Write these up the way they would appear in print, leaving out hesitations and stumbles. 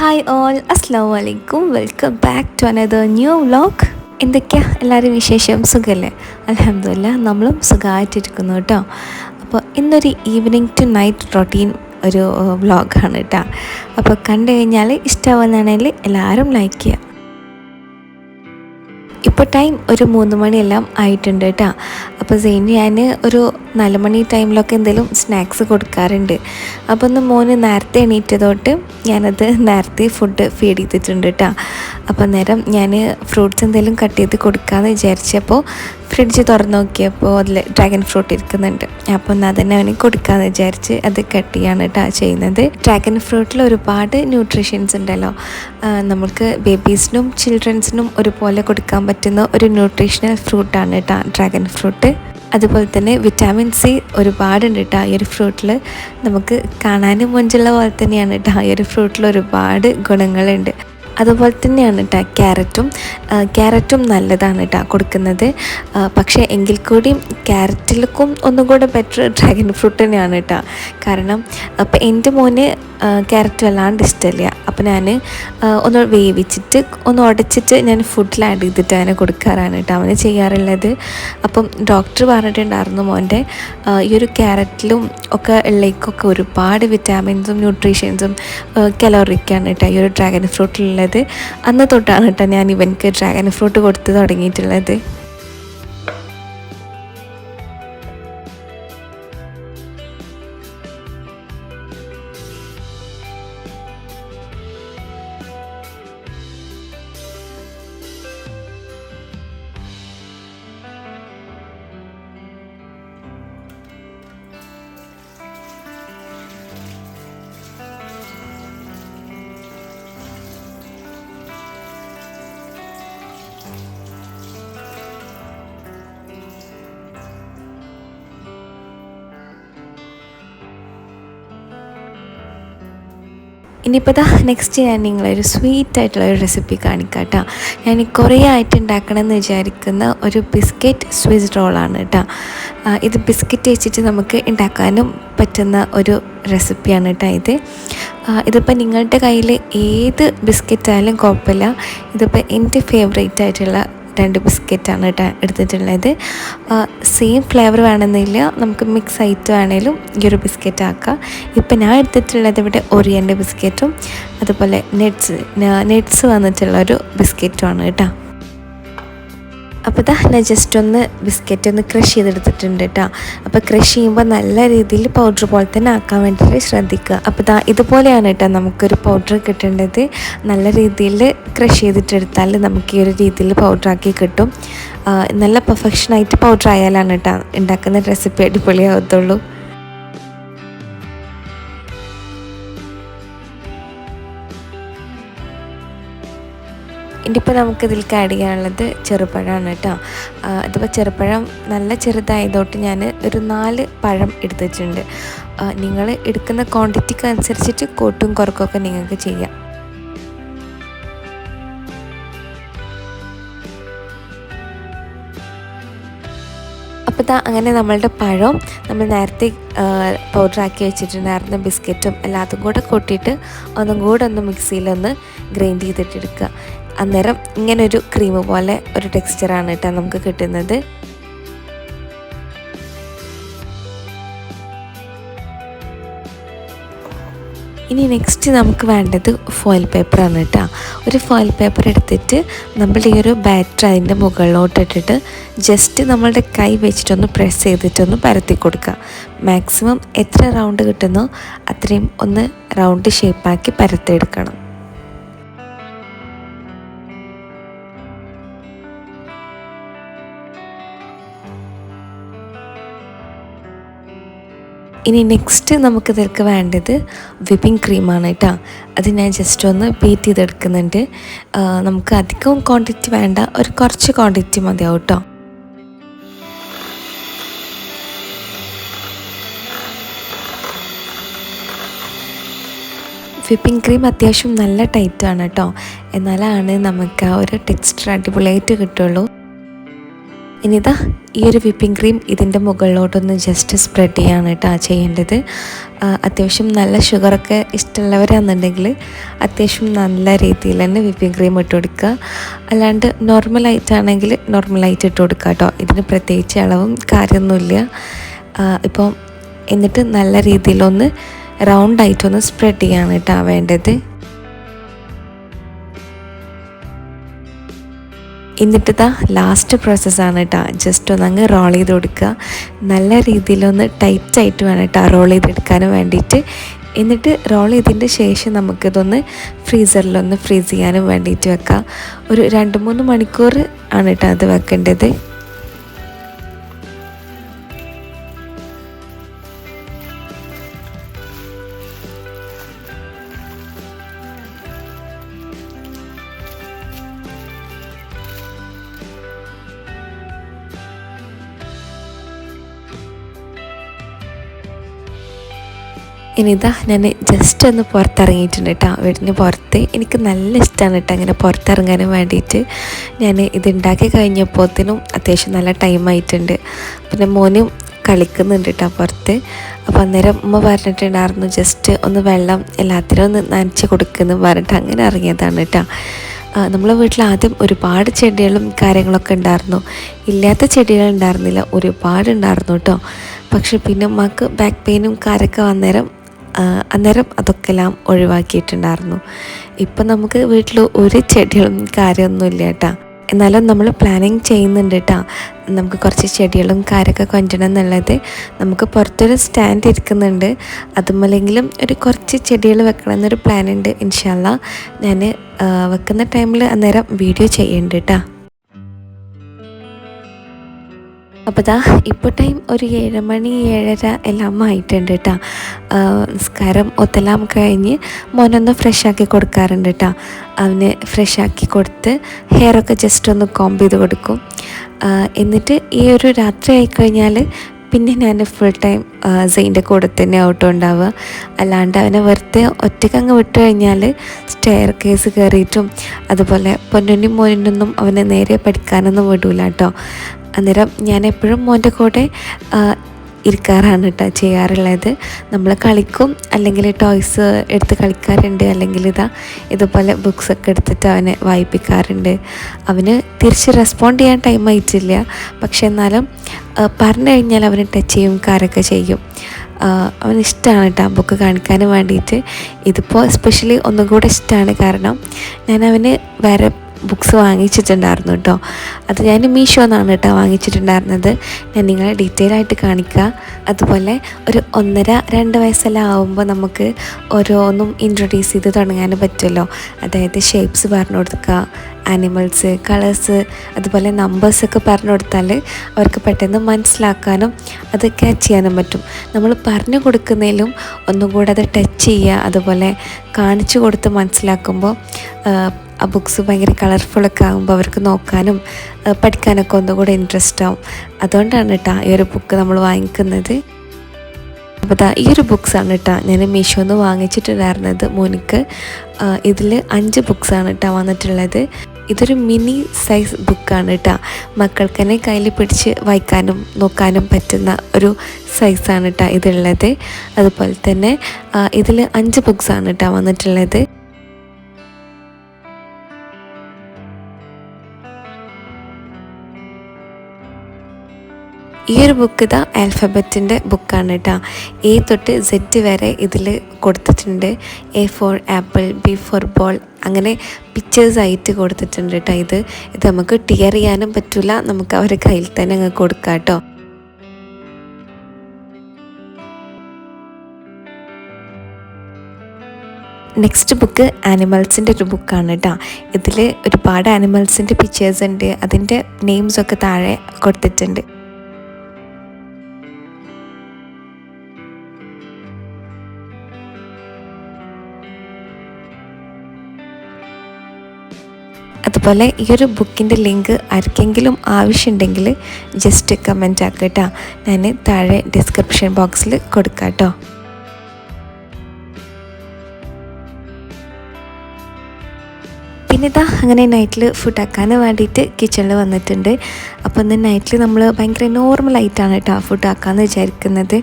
Hi all, അസ്സലാമു അലൈക്കും. Welcome back to another new vlog. എന്തൊക്കെയാ എല്ലാവരും വിശേഷം? സുഖമല്ലേ? അൽഹംദുലില്ലാഹ് നമ്മളും സുഖമായിട്ടിരിക്കുന്നു കേട്ടോ. അപ്പോൾ ഇന്നൊരു ഈവനിങ് ടു നൈറ്റ് റൊട്ടീൻ ഒരു വ്ലോഗാണ് കേട്ടോ. അപ്പോൾ കണ്ടു കഴിഞ്ഞാൽ ഇഷ്ടമാവുന്നതാണെങ്കിൽ എല്ലാവരും ലൈക്ക് ചെയ്യുക. ഇപ്പോൾ ടൈം ഒരു 3 മണിയെല്ലാം ആയിട്ടുണ്ട് കേട്ടോ. അപ്പോൾ സെയിന് ഞാൻ ഒരു 4 മണി ടൈമിലൊക്കെ എന്തെങ്കിലും സ്നാക്സ് കൊടുക്കാറുണ്ട്. അപ്പോൾ ഒന്ന് മോന് നേരത്തെ എണീറ്റതോട്ട് ഞാനത് നേരത്തെ ഫുഡ് ഫീഡ് ചെയ്തിട്ടുണ്ട് കേട്ടോ. അപ്പോൾ നേരം ഞാൻ ഫ്രൂട്ട്സ് എന്തെങ്കിലും കട്ട് ചെയ്ത് കൊടുക്കാമെന്ന് വിചാരിച്ചപ്പോൾ ഫ്രിഡ്ജ് തുറന്ന് നോക്കിയപ്പോൾ അതിൽ ഡ്രാഗൺ ഫ്രൂട്ട് ഇരിക്കുന്നുണ്ട്. അപ്പോൾ എന്നാൽ തന്നെ അവന് കൊടുക്കാമെന്ന് വിചാരിച്ച് അത് കട്ട് ചെയ്യാണ് കേട്ടോ ചെയ്യുന്നത്. ഡ്രാഗൺ ഫ്രൂട്ടിൽ ഒരുപാട് ന്യൂട്രീഷൻസ് ഉണ്ടല്ലോ. നമുക്ക് ബേബീസിനും ചിൽഡ്രൻസിനും ഒരുപോലെ കൊടുക്കാൻ പറ്റുന്ന ഒരു ന്യൂട്രീഷണൽ ഫ്രൂട്ടാണ് കേട്ടോ ഡ്രാഗൺ ഫ്രൂട്ട്. അതുപോലെ തന്നെ വിറ്റാമിൻ സി ഒരുപാടുണ്ട് കേട്ടോ ഈ ഒരു ഫ്രൂട്ടിൽ. നമുക്ക് കാണാനും മുഞ്ചുള്ള പോലെ തന്നെയാണ് കേട്ടോ ഈ ഒരു ഫ്രൂട്ടിൽ ഒരുപാട് ഗുണങ്ങളുണ്ട്. അതുപോലെ തന്നെയാണ് കേട്ടോ ക്യാരറ്റും നല്ലതാണ് കേട്ടോ കൊടുക്കുന്നത്. പക്ഷേ എങ്കിൽ കൂടി ക്യാരറ്റിലേക്കും ഒന്നും കൂടെ ബെറ്റർ ഡ്രാഗൺ ഫ്രൂട്ട് തന്നെയാണ് കേട്ടോ. കാരണം അപ്പോൾ എൻ്റെ മോന് ക്യാരറ്റ് വല്ലാണ്ട് ഇഷ്ടമില്ല. അപ്പോൾ ഞാൻ ഒന്ന് വേവിച്ചിട്ട് ഒന്ന് ഉടച്ചിട്ട് ഞാൻ ഫുഡിൽ ആഡ് ചെയ്തിട്ട് അവനെ കൊടുക്കാറാണ് കേട്ടോ അവന് ചെയ്യാറുള്ളത്. അപ്പം ഡോക്ടർ പറഞ്ഞിട്ടുണ്ടായിരുന്നു മോൻ്റെ ഈ ഒരു ക്യാരറ്റിലും ഒക്കെ ഉള്ളിലേക്കൊക്കെ ഒരുപാട് വിറ്റാമിൻസും ന്യൂട്രീഷൻസും കലോറിക്കാണ് കേട്ടോ ഈ ഒരു ഡ്രാഗൺ ഫ്രൂട്ടിലുള്ളത്. അന്ന് തൊട്ടാണ് കേട്ടോ ഞാൻ ഇവനക്ക് ഡ്രാഗൺ ഫ്രൂട്ട് കൊടുത്ത് തുടങ്ങിയിട്ടുള്ളത്. ഇനിയിപ്പോൾ നെക്സ്റ്റ് ഞാൻ നിങ്ങളൊരു സ്വീറ്റായിട്ടുള്ളൊരു റെസിപ്പി കാണിക്കാം കേട്ടോ. ഞാൻ കുറേ ആയിട്ട് ഉണ്ടാക്കണമെന്ന് വിചാരിക്കുന്ന ഒരു ബിസ്ക്കറ്റ് സ്വിസ് റോളാണ് കേട്ടോ. ഇത് ബിസ്ക്കറ്റ് വെച്ചിട്ട് നമുക്ക് ഉണ്ടാക്കാനും പറ്റുന്ന ഒരു റെസിപ്പിയാണ് കേട്ടോ ഇതിപ്പോൾ നിങ്ങളുടെ കയ്യിൽ ഏത് ബിസ്ക്കറ്റ് ആയാലും കുഴപ്പമില്ല. ഇതിപ്പോൾ എൻ്റെ ഫേവറേറ്റ് ആയിട്ടുള്ള 2 ബിസ്ക്കറ്റാണ് കേട്ടോ എടുത്തിട്ടുള്ളത്. സെയിം ഫ്ലേവർ വേണമെന്നില്ല, നമുക്ക് മിക്സ് ആയിട്ട് വേണേലും ഈ ഒരു ബിസ്ക്കറ്റ് ആക്കാം. ഇപ്പം ഞാൻ എടുത്തിട്ടുള്ളത് ഇവിടെ ഒറിയൻ്റെ ബിസ്ക്കറ്റും അതുപോലെ നെറ്റ്സ് വന്നിട്ടുള്ളൊരു ബിസ്ക്കറ്റുമാണ് കേട്ടോ. അപ്പോൾ ഞാൻ ജസ്റ്റ് ഒന്ന് ബിസ്ക്കറ്റ് ഒന്ന് ക്രഷ് ചെയ്തെടുത്തിട്ടുണ്ട് കേട്ടോ. അപ്പോൾ ക്രഷ് ചെയ്യുമ്പോൾ നല്ല രീതിയിൽ പൗഡർ പോലെ തന്നെ ആക്കാൻ വേണ്ടിയിട്ട് ശ്രദ്ധിക്കുക. അപ്പോൾ ഇതുപോലെയാണ് കേട്ടോ നമുക്കൊരു പൗഡർ കിട്ടേണ്ടത്. നല്ല രീതിയിൽ ക്രഷ് ചെയ്തിട്ടെടുത്താൽ നമുക്ക് ഈ ഒരു രീതിയിൽ പൗഡറാക്കി കിട്ടും. നല്ല പെർഫെക്ഷനായിട്ട് പൗഡർ ആയാലാണ് കേട്ടോ ഉണ്ടാക്കുന്ന റെസിപ്പി അടിപൊളിയാകത്തുള്ളൂ. ഇനിയിപ്പോൾ നമുക്കിതിലേക്ക് ആഡ് ചെയ്യാനുള്ളത് ചെറുപഴമാണ് കേട്ടോ. ഇതിപ്പോൾ ചെറുപഴം നല്ല ചെറുതായതോട്ട് ഞാൻ ഒരു 4 പഴം എടുത്തിട്ടുണ്ട്. നിങ്ങൾ എടുക്കുന്ന ക്വാണ്ടിറ്റിക്ക് അനുസരിച്ചിട്ട് കൂട്ടും കുറക്കൊക്കെ നിങ്ങൾക്ക് ചെയ്യാം. അപ്പോൾ അങ്ങനെ നമ്മളുടെ പഴം നമ്മൾ നേരത്തെ പൗഡറാക്കി വെച്ചിട്ടുണ്ടായിരുന്ന ബിസ്ക്കറ്റും എല്ലാതും കൂടെ കൂട്ടിയിട്ട് ഒന്നും കൂടെ ഒന്ന് മിക്സിയിലൊന്ന് ഗ്രൈൻഡ് ചെയ്തിട്ടെടുക്കുക. അന്നേരം ഇങ്ങനൊരു ക്രീം പോലെ ഒരു ടെക്സ്ചറാണ് കേട്ടോ നമുക്ക് കിട്ടുന്നത്. ഇനി നെക്സ്റ്റ് നമുക്ക് വേണ്ടത് ഫോയിൽ പേപ്പറാണ് കേട്ടോ. ഒരു ഫോയിൽ പേപ്പർ എടുത്തിട്ട് നമ്മൾ ഈ ഒരു ബാറ്റർ അതിൻ്റെ മുകളിലോട്ട് ഇട്ടിട്ട് ജസ്റ്റ് നമ്മളുടെ കൈ വെച്ചിട്ടൊന്ന് പ്രസ് ചെയ്തിട്ടൊന്ന് പരത്തി കൊടുക്കുക. മാക്സിമം എത്ര റൗണ്ട് കിട്ടുന്നോ അത്രയും ഒന്ന് റൗണ്ട് ഷേപ്പാക്കി പരത്തിയെടുക്കണം. ഇനി നെക്സ്റ്റ് നമുക്കിതിലേക്ക് വേണ്ടത് വിപ്പിംഗ് ക്രീമാണ് കേട്ടോ. അത് ഞാൻ ജസ്റ്റ് ഒന്ന് ബീറ്റ് ചെയ്തെടുക്കുന്നുണ്ട്. നമുക്ക് അധികം ക്വാണ്ടിറ്റി വേണ്ട, ഒരു കുറച്ച് ക്വാണ്ടിറ്റി മതിയാവും കേട്ടോ. വിപ്പിംഗ് ക്രീം അത്യാവശ്യം നല്ല ടൈറ്റാണ് കേട്ടോ. എന്നാലാണ് നമുക്ക് ആ ഒരു ടെക്സ്ചർ അടിപൊളിയായിട്ട് കിട്ടുള്ളൂ. ഇനിതാ ഈ ഒരു വിപ്പിംഗ് ക്രീം ഇതിൻ്റെ മുകളിലോട്ടൊന്ന് ജസ്റ്റ് സ്പ്രെഡ് ചെയ്യാണ് കേട്ടോ ചെയ്യേണ്ടത്. അത്യാവശ്യം നല്ല ഷുഗറൊക്കെ ഇഷ്ടമുള്ളവരാണെന്നുണ്ടെങ്കിൽ അത്യാവശ്യം നല്ല രീതിയിൽ തന്നെ വിപ്പിംഗ് ക്രീം ഇട്ട് കൊടുക്കുക. അല്ലാണ്ട് നോർമലായിട്ടാണെങ്കിൽ നോർമലായിട്ട് ഇട്ട് കൊടുക്കുക കേട്ടോ. ഇതിന് പ്രത്യേകിച്ച് അളവും കാര്യമൊന്നുമില്ല. ഇപ്പം എന്നിട്ട് നല്ല രീതിയിലൊന്ന് റൗണ്ടായിട്ടൊന്ന് സ്പ്രെഡ് ചെയ്യാണ് കേട്ടോ വേണ്ടത്. എന്നിട്ട് ലാസ്റ്റ് പ്രോസസ്സാണ് കേട്ടോ. ജസ്റ്റ് ഒന്ന് അങ്ങ് റോൾ ചെയ്ത് കൊടുക്കുക. നല്ല രീതിയിലൊന്ന് ടൈറ്റായിട്ട് വേണം കേട്ടോ റോൾ ചെയ്തെടുക്കാനും വേണ്ടിയിട്ട്. എന്നിട്ട് റോൾ ചെയ്തതിൻ്റെ ശേഷം നമുക്കിതൊന്ന് ഫ്രീസറിലൊന്ന് ഫ്രീസ് ചെയ്യാനും വേണ്ടിയിട്ട് വെക്കാം. ഒരു 2-3 മണിക്കൂർ ആണ് കേട്ടോ അത് വെക്കേണ്ടത്. ഇനിതാ ഞാൻ ജസ്റ്റ് ഒന്ന് പുറത്തിറങ്ങിയിട്ടുണ്ട് കേട്ടോ. വീടിന് പുറത്ത് എനിക്ക് നല്ല ഇഷ്ടമാണ് കേട്ടോ അങ്ങനെ പുറത്തിറങ്ങാനും വേണ്ടിയിട്ട്. ഞാൻ ഇത് ഉണ്ടാക്കി കഴിഞ്ഞപ്പോഴത്തേനും അത്യാവശ്യം നല്ല ടൈമായിട്ടുണ്ട്. പിന്നെ മോനും കളിക്കുന്നുണ്ട് കേട്ടോ പുറത്ത്. അപ്പോൾ അന്നേരം ഉമ്മ പറഞ്ഞിട്ടുണ്ടായിരുന്നു ജസ്റ്റ് ഒന്ന് വെള്ളം എല്ലാത്തിനും ഒന്ന് നനച്ച് കൊടുക്കുന്നു പറഞ്ഞിട്ട് അങ്ങനെ ഇറങ്ങിയതാണ് കേട്ടോ. നമ്മളെ വീട്ടിൽ ആദ്യം ഒരുപാട് ചെടികളും കാര്യങ്ങളൊക്കെ ഉണ്ടായിരുന്നു. ഇല്ലാത്ത ചെടികൾ ഉണ്ടായിരുന്നില്ല, ഒരുപാട് ഉണ്ടായിരുന്നു കേട്ടോ. പക്ഷെ പിന്നെ ഉമ്മക്ക് ബാക്ക് പെയിനും കാര്യമൊക്കെ അന്നേരം അതൊക്കെ എല്ലാം ഒഴിവാക്കിയിട്ടുണ്ടായിരുന്നു. ഇപ്പം നമുക്ക് വീട്ടിൽ ഒരു ചെടികളും കാര്യമൊന്നുമില്ല കേട്ടോ. എന്നാലും നമ്മൾ പ്ലാനിങ് ചെയ്യുന്നുണ്ട് കേട്ടോ. നമുക്ക് കുറച്ച് ചെടികളും കാര്യമൊക്കെ കൊണ്ടുവരണം എന്നുള്ളത്. നമുക്ക് പുറത്തൊരു സ്റ്റാൻഡ് ഇരിക്കുന്നുണ്ട്. അതുമല്ലെങ്കിലും ഒരു കുറച്ച് ചെടികൾ വെക്കണം എന്നൊരു പ്ലാനുണ്ട്. ഇൻഷാ അല്ലാ ഞാൻ വെക്കുന്ന ടൈമിൽ അന്നേരം വീഡിയോ ചെയ്യുന്നുണ്ട് കേട്ടോ. അപ്പോൾ ഇപ്പോൾ ടൈം ഒരു 7 മണി 7:30 എല്ലാം ആയിട്ടുണ്ട് കേട്ടോ. നിസ്കാരം ഒത്തെല്ലാം കഴിഞ്ഞ് മോനൊന്ന് ഫ്രഷാക്കി കൊടുക്കാറുണ്ട് കേട്ടോ. അവന് ഫ്രഷാക്കി കൊടുത്ത് ഹെയറൊക്കെ ജസ്റ്റ് ഒന്ന് കോംബ് ചെയ്ത് കൊടുക്കും. എന്നിട്ട് ഈ ഒരു രാത്രി ആയിക്കഴിഞ്ഞാൽ പിന്നെ ഞാൻ ഫുൾ ടൈം സെയിൻ്റെ കൂടെ തന്നെ ഔട്ടോ ഉണ്ടാവുക. അല്ലാണ്ട് അവനെ വെറുതെ ഒറ്റക്കങ്ങ് വിട്ട് കഴിഞ്ഞാൽ സ്റ്റെയർ കേസ് കയറിയിട്ടും അതുപോലെ പൊന്നിനും മോനിനൊന്നും അവനെ നേരെ പഠിക്കാനൊന്നും വിടൂല കേട്ടോ. അന്നേരം ഞാൻ എപ്പോഴും മോൻ്റെ കൂടെ ഇരിക്കാറാണ് കേട്ടോ ചെയ്യാറുള്ളത്. നമ്മൾ കളിക്കും, അല്ലെങ്കിൽ ടോയ്സ് എടുത്ത് കളിക്കാറുണ്ട്, അല്ലെങ്കിൽ ഇതുപോലെ ബുക്സൊക്കെ എടുത്തിട്ട് അവനെ വായിപ്പിക്കാറുണ്ട്. അവന് തിരിച്ച് റെസ്പോണ്ട് ചെയ്യാൻ ടൈം ആയിട്ടില്ല, പക്ഷെ എന്നാലും പറഞ്ഞു കഴിഞ്ഞാൽ അവന് ടച്ച് ചെയ്യും കാര്യമൊക്കെ ചെയ്യും. അവന് ഇഷ്ടമാണ് കേട്ടോ ബുക്ക് കാണിക്കാനും വേണ്ടിയിട്ട്. ഇതിപ്പോൾ എസ്പെഷ്യലി ഒന്നും കൂടെ ഇഷ്ടമാണ്, കാരണം ഞാൻ അവന് വേറെ ബുക്സ് വാങ്ങിച്ചിട്ടുണ്ടായിരുന്നു കേട്ടോ. അത് ഞാൻ മീഷോന്നാണ് കേട്ടോ വാങ്ങിച്ചിട്ടുണ്ടായിരുന്നത്. ഞാൻ നിങ്ങളെ ഡീറ്റെയിൽ ആയിട്ട് കാണിക്കുക. അതുപോലെ ഒരു 1.5-2 വയസ്സെല്ലാം ആകുമ്പോൾ നമുക്ക് ഓരോന്നും ഇൻട്രൊഡ്യൂസ് ചെയ്ത് തുടങ്ങാനും പറ്റുമല്ലോ. അതായത് ഷേപ്സ് പറഞ്ഞു കൊടുക്കുക, ആനിമൽസ്, കളേഴ്സ്, അതുപോലെ നമ്പേഴ്സൊക്കെ പറഞ്ഞു കൊടുത്താൽ അവർക്ക് പെട്ടെന്ന് മനസ്സിലാക്കാനും അത് ക്യാച്ച് ചെയ്യാനും പറ്റും. നമ്മൾ പറഞ്ഞു കൊടുക്കുന്നതിലും ഒന്നും കൂടെ അത് ടച്ച് ചെയ്യുക, അതുപോലെ കാണിച്ചു കൊടുത്ത് മനസ്സിലാക്കുമ്പോൾ ആ ബുക്സ് ഭയങ്കര കളർഫുള്ളൊക്കെ ആകുമ്പോൾ അവർക്ക് നോക്കാനും പഠിക്കാനൊക്കെ ഒന്നുകൂടെ ഇൻട്രസ്റ്റ് ആവും. അതുകൊണ്ടാണ് കേട്ടോ ഈ ഒരു ബുക്ക് നമ്മൾ വാങ്ങിക്കുന്നത്. അപ്പോൾ ഈ ഒരു ബുക്സാണ് കേട്ടോ ഞാൻ മീഷോന്ന് വാങ്ങിച്ചിട്ടുണ്ടായിരുന്നത് മോനിക്ക്. ഇതിൽ 5 ബുക്സാണ് കേട്ടോ വന്നിട്ടുള്ളത്. ഇതൊരു മിനി സൈസ് ബുക്കാണ് കേട്ടോ. മക്കൾക്ക് തന്നെ കയ്യിൽ പിടിച്ച് വായിക്കാനും നോക്കാനും പറ്റുന്ന ഒരു സൈസാണ് കേട്ടോ ഇതുള്ളത്. അതുപോലെ തന്നെ ഇതിൽ 5 ബുക്സാണ് കേട്ടോ വന്നിട്ടുള്ളത്. ഈ ഒരു ബുക്ക് ആൽഫബറ്റിൻ്റെ ബുക്കാണ് കേട്ടോ. A തൊട്ട് Z വരെ ഇതിൽ കൊടുത്തിട്ടുണ്ട്. A for apple, B for ball, അങ്ങനെ പിക്ചേഴ്സായിട്ട് കൊടുത്തിട്ടുണ്ട് കേട്ടോ. ഇത് നമുക്ക് ടിയർ ചെയ്യാനും പറ്റില്ല, നമുക്ക് അവരുടെ കയ്യിൽ തന്നെ അങ്ങ് കൊടുക്കാം കേട്ടോ. നെക്സ്റ്റ് ബുക്ക് ആനിമൽസിൻ്റെ ഒരു ബുക്കാണ് കേട്ടോ. ഇതിൽ ഒരുപാട് ആനിമൽസിൻ്റെ പിക്ചേഴ്സ് ഉണ്ട്, അതിൻ്റെ നെയിംസൊക്കെ താഴെ കൊടുത്തിട്ടുണ്ട്. അതുപോലെ ഈ ഒരു ബുക്കിൻ്റെ ലിങ്ക് ആർക്കെങ്കിലും ആവശ്യമുണ്ടെങ്കിൽ ജസ്റ്റ് കമൻറ്റ് ആക്കുക കേട്ടോ. ഞാൻ താഴെ ഡിസ്ക്രിപ്ഷൻ ബോക്സിൽ കൊടുക്കാം കേട്ടോ. പിന്നെ ഇതാ അങ്ങനെ നൈറ്റിൽ ഫുഡ് ആക്കാൻ വേണ്ടിയിട്ട് കിച്ചണിൽ വന്നിട്ടുണ്ട്. അപ്പോൾ ഇന്ന് നൈറ്റിൽ നമ്മൾ ഭയങ്കര നോർമലായിട്ടാണ് കേട്ടോ ഫുഡ് ആക്കാമെന്ന് വിചാരിക്കുന്നത്.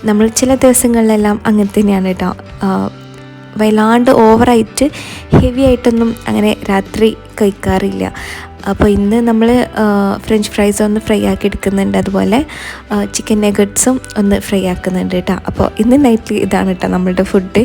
നമ്മൾ ചില ദിവസങ്ങളിലെല്ലാം അങ്ങനെ തന്നെയാണ് കേട്ടോ, വല്ലാണ്ട് ഓവറായിട്ട് ഹെവി ആയിട്ടൊന്നും അങ്ങനെ രാത്രി കഴിക്കാറില്ല. അപ്പോൾ ഇന്ന് നമ്മൾ ഫ്രഞ്ച് ഫ്രൈസ് ഒന്ന് ഫ്രൈ ആക്കി എടുക്കുന്നുണ്ട്, അതുപോലെ ചിക്കൻ നഗറ്റ്സും ഒന്ന് ഫ്രൈ ആക്കുന്നുണ്ട് കേട്ടോ. അപ്പോൾ ഇന്ന് നൈറ്റിൽ ഇതാണ് കേട്ടോ നമ്മളുടെ ഫുഡ്.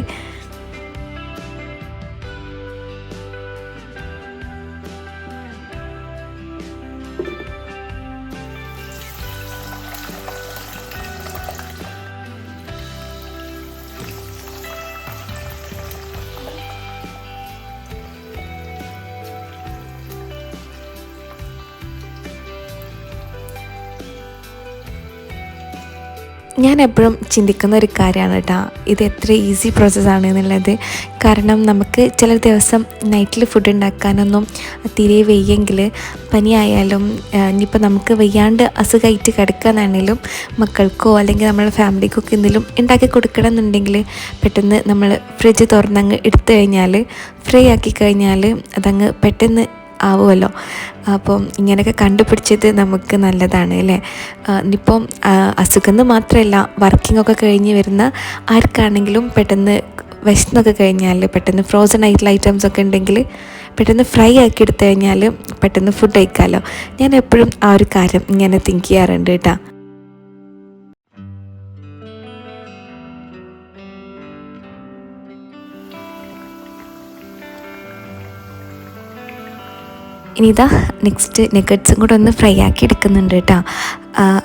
ഞാൻ എപ്പോഴും ചിന്തിക്കുന്ന ഒരു കാര്യമാണ് കേട്ടോ, ഇത് എത്ര ഈസി പ്രോസസ്സാണ് എന്നുള്ളത്. കാരണം നമുക്ക് ചില ദിവസം നൈറ്റിൽ ഫുഡ് ഉണ്ടാക്കാനൊന്നും തീരെ വയ്യെങ്കിൽ, പനിയായാലും ഇനിയിപ്പോൾ നമുക്ക് വയ്യാണ്ട് അസുഖമായിട്ട് കിടക്കാനാണെങ്കിലും മക്കൾക്കോ അല്ലെങ്കിൽ നമ്മുടെ ഫാമിലിക്കൊക്കെ എന്തെങ്കിലും ഉണ്ടാക്കി കൊടുക്കണം എന്നുണ്ടെങ്കിൽ പെട്ടെന്ന് നമ്മൾ ഫ്രിഡ്ജ് തുറന്നങ്ങ് എടുത്തു കഴിഞ്ഞാൽ, ഫ്രൈ ആക്കി കഴിഞ്ഞാൽ അതങ്ങ് പെട്ടെന്ന് ആവുമല്ലോ. അപ്പം ഇങ്ങനെയൊക്കെ കണ്ടുപിടിച്ചത് നമുക്ക് നല്ലതാണ് അല്ലേ. ഇനിയിപ്പം അസുഖം മാത്രമല്ല, വർക്കിങ്ങൊക്കെ കഴിഞ്ഞ് വരുന്ന ആർക്കാണെങ്കിലും പെട്ടെന്ന് വിശന്നൊക്കെ കഴിഞ്ഞാൽ പെട്ടെന്ന് ഫ്രോസൺ ആയിട്ടുള്ള ഐറ്റംസ് ഒക്കെ ഉണ്ടെങ്കിൽ പെട്ടെന്ന് ഫ്രൈ ആക്കി എടുത്തു കഴിഞ്ഞാൽ പെട്ടെന്ന് ഫുഡ് കഴിക്കാമല്ലോ. ഞാൻ എപ്പോഴും ആ ഒരു കാര്യം ഇങ്ങനെ തിങ്ക് ചെയ്യാറുണ്ട് കേട്ടോ. ഇനി ഇതാ നെക്സ്റ്റ് നഗറ്റ്സും കൂടെ ഒന്ന് ഫ്രൈ ആക്കി എടുക്കുന്നുണ്ട് കേട്ടോ.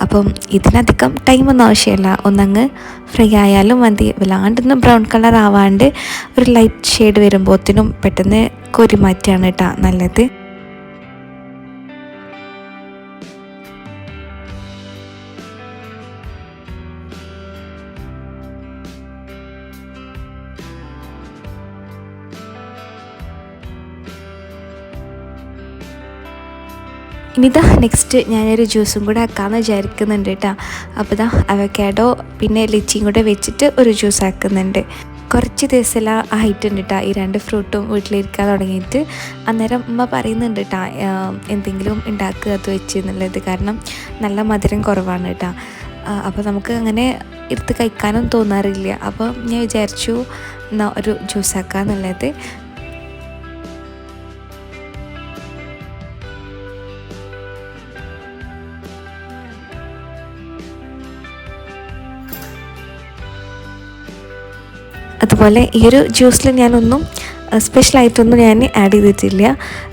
അപ്പം ഇതിനധികം ടൈമൊന്നും ആവശ്യമില്ല, ഒന്നങ്ങ് ഫ്രൈ ആയാലും മതി. വല്ലാണ്ടൊന്നും ബ്രൗൺ കളർ ആവാണ്ട് ഒരു ലൈറ്റ് ഷെയ്ഡ് വരുമ്പോഴത്തേനും പെട്ടെന്ന് കോരി മാറ്റുകയാണ് കേട്ടോ നല്ലത്. ഇനിതാ നെക്സ്റ്റ് ഞാനൊരു ജ്യൂസും കൂടെ ആക്കാമെന്ന് വിചാരിക്കുന്നുണ്ട് കേട്ടോ. അപ്പോൾ ഇതാ അവക്കാഡോ പിന്നെ ലിച്ചിയും കൂടെ വെച്ചിട്ട് ഒരു ജ്യൂസ് ആക്കുന്നുണ്ട്. കുറച്ച് ദിവസമെല്ലാം ആയിട്ടുണ്ട് കേട്ടോ ഈ രണ്ട് ഫ്രൂട്ടും വീട്ടിലിരിക്കാൻ തുടങ്ങിയിട്ട്. അന്നേരം ഉമ്മ പറയുന്നുണ്ട് കേട്ടോ, എന്തെങ്കിലും ഉണ്ടാക്കുക അത് വെച്ച് എന്നുള്ളത്, കാരണം നല്ല മധുരം കുറവാണ് കേട്ടോ. അപ്പോൾ നമുക്ക് അങ്ങനെ എടുത്ത് കഴിക്കാനും തോന്നാറില്ല. അപ്പോൾ ഞാൻ വിചാരിച്ചു എന്നാൽ ഒരു ജ്യൂസ് ആക്കാമെന്നുള്ളത്. അതുപോലെ ഈ ഒരു ജ്യൂസിൽ ഞാനൊന്നും സ്പെഷ്യലായിട്ടൊന്നും ഞാൻ ആഡ് ചെയ്തിട്ടില്ല.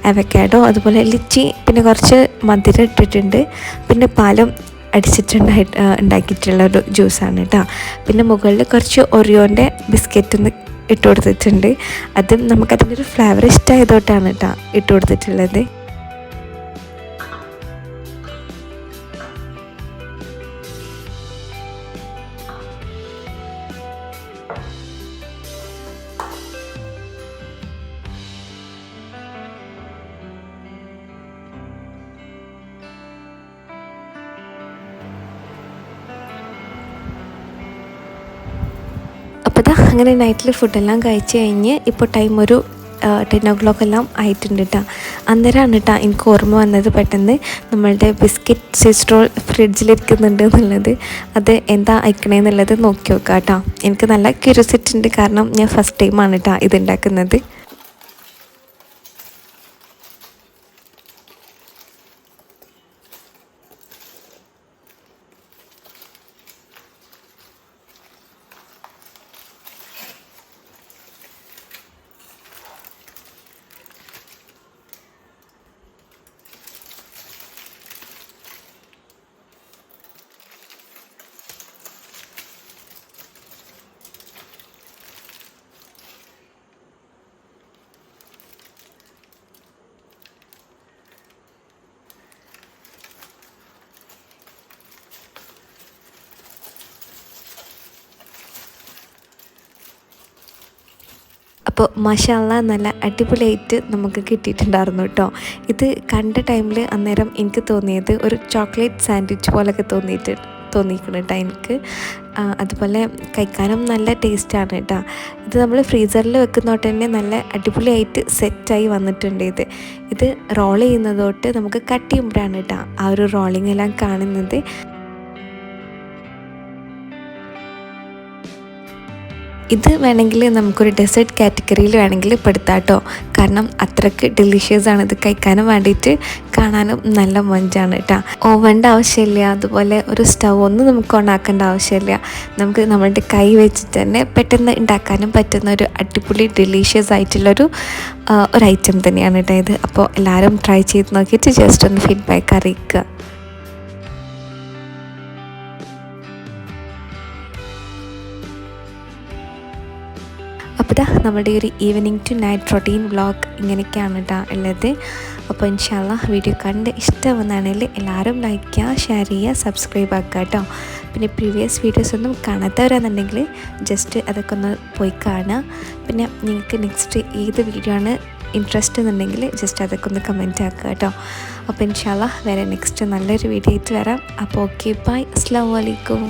അവക്കാഡോ, അതുപോലെ ലിച്ചി, പിന്നെ കുറച്ച് മധുരം ഇട്ടിട്ടുണ്ട്, പിന്നെ പാലും ഉണ്ടാക്കിയിട്ടുള്ള ഒരു ജ്യൂസാണ് കേട്ടോ. പിന്നെ മുകളിൽ കുറച്ച് ഒറിയോൻ്റെ ബിസ്ക്കറ്റ് ഒന്ന് ഇട്ട് കൊടുത്തിട്ടുണ്ട്. അതും നമുക്കതിൻ്റെ ഒരു ഫ്ലേവർ ഇഷ്ടമായതോട്ടാണ് കേട്ടോ ഇട്ട് കൊടുത്തിട്ടുള്ളത്. അപ്പോൾ അങ്ങനെ നൈറ്റിൽ ഫുഡെല്ലാം കഴിച്ച് കഴിഞ്ഞ് ഇപ്പോൾ ടൈം ഒരു 10 എല്ലാം ആയിട്ടുണ്ട് കേട്ടോ. അന്നേരമാണ് കേട്ടോ എനിക്ക് ഓർമ്മ വന്നത് പെട്ടെന്ന് നമ്മളുടെ ബിസ്ക്കറ്റ് സ്വിസ് റോൾ ഫ്രിഡ്ജിലിരിക്കുന്നുണ്ട് എന്നുള്ളത്. അത് എന്താ അയക്കണേന്നുള്ളത് നോക്കി നോക്കാം കേട്ടോ. എനിക്ക് നല്ല ക്യൂരിയോസിറ്റി ഉണ്ട്, കാരണം ഞാൻ ഫസ്റ്റ് ടൈമാണ് കേട്ടോ ഇതുണ്ടാക്കുന്നത്. അപ്പോൾ മാഷാ അല്ലാഹ് നല്ല അടിപൊളിയായിട്ട് നമുക്ക് കിട്ടിയിട്ടുണ്ടായിരുന്നു കേട്ടോ. ഇത് കണ്ട ടൈമിൽ അന്നേരം എനിക്ക് തോന്നിയത് ഒരു ചോക്ലേറ്റ് സാൻഡ്വിച്ച് പോലൊക്കെ തോന്നിയിരിക്കണം കേട്ടോ എനിക്ക്. അതുപോലെ കഴിക്കാനും നല്ല ടേസ്റ്റാണ് കേട്ടോ. ഇത് നമ്മൾ ഫ്രീസറിൽ വെക്കുന്നതോട്ട് തന്നെ നല്ല അടിപൊളിയായിട്ട് സെറ്റായി വന്നിട്ടുണ്ട്. ഇത് റോൾ ചെയ്യുന്നതോട്ട് നമുക്ക് കട്ട് ചെയ്യുമ്പോഴാണ് കേട്ടോ ആ ഒരു റോളിംഗ് എല്ലാം കാണുന്നത്. ഇത് വേണമെങ്കിൽ നമുക്കൊരു ഡെസേർട്ട് കാറ്റഗറിയിൽ വേണമെങ്കിൽ പെടുത്താം കേട്ടോ. കാരണം അത്രയ്ക്ക് ഡെലിഷ്യസ് ആണ്. ഇത് കഴിക്കാനും വേണ്ടിയിട്ട് കാണാനും നല്ല മൊഞ്ചാണ് കേട്ടോ. ഓവൻ്റെ ആവശ്യമില്ല, അതുപോലെ ഒരു സ്റ്റൗ ഒന്നും നമുക്ക് ഓണാക്കേണ്ട ആവശ്യമില്ല. നമുക്ക് നമ്മളുടെ കൈ വെച്ചിട്ട് തന്നെ പെട്ടെന്ന് ഉണ്ടാക്കാനും പറ്റുന്ന ഒരു അടിപൊളി ഡെലീഷ്യസ് ആയിട്ടുള്ളൊരു ഒരു ഐറ്റം തന്നെയാണ് കേട്ടോ ഇത്. അപ്പോൾ എല്ലാവരും ട്രൈ ചെയ്ത് നോക്കിയിട്ട് ജസ്റ്റ് ഒന്ന് ഫീഡ്ബാക്ക് അറിയിക്കുക. അപ്പോൾ നമ്മുടെ ഒരു evening to night routine vlog ഇങ്ങനെയൊക്കെയാണ് കേട്ടോ ഉള്ളത്. അപ്പോൾ ഇൻഷാ അല്ലാഹ് വീഡിയോ കണ്ട് ഇഷ്ടമാണെന്നുണ്ടെങ്കിൽ എല്ലാവരും ലൈക്ക് ചെയ്യുക, ഷെയർ ചെയ്യുക, സബ്സ്ക്രൈബ് ആക്കുക കേട്ടോ. പിന്നെ പ്രീവിയസ് വീഡിയോസ് ഒന്നും കാണാത്തവരാണെന്നുണ്ടെങ്കിൽ ജസ്റ്റ് അതൊക്കെ ഒന്ന് പോയി കാണുക. പിന്നെ നിങ്ങൾക്ക് നെക്സ്റ്റ് ഏത് വീഡിയോ ആണ് ഇൻട്രസ്റ്റ് എന്നുണ്ടെങ്കിൽ ജസ്റ്റ് അതൊക്കെ ഒന്ന് കമൻറ്റ് ആക്കുക കേട്ടോ. അപ്പോൾ ഇൻഷാ അല്ലാഹ് വേറെ നെക്സ്റ്റ് നല്ലൊരു വീഡിയോ ആയിട്ട് വരാം. അപ്പോൾ ഓക്കെ, ബൈ, അസ്സലാമു അലൈക്കും.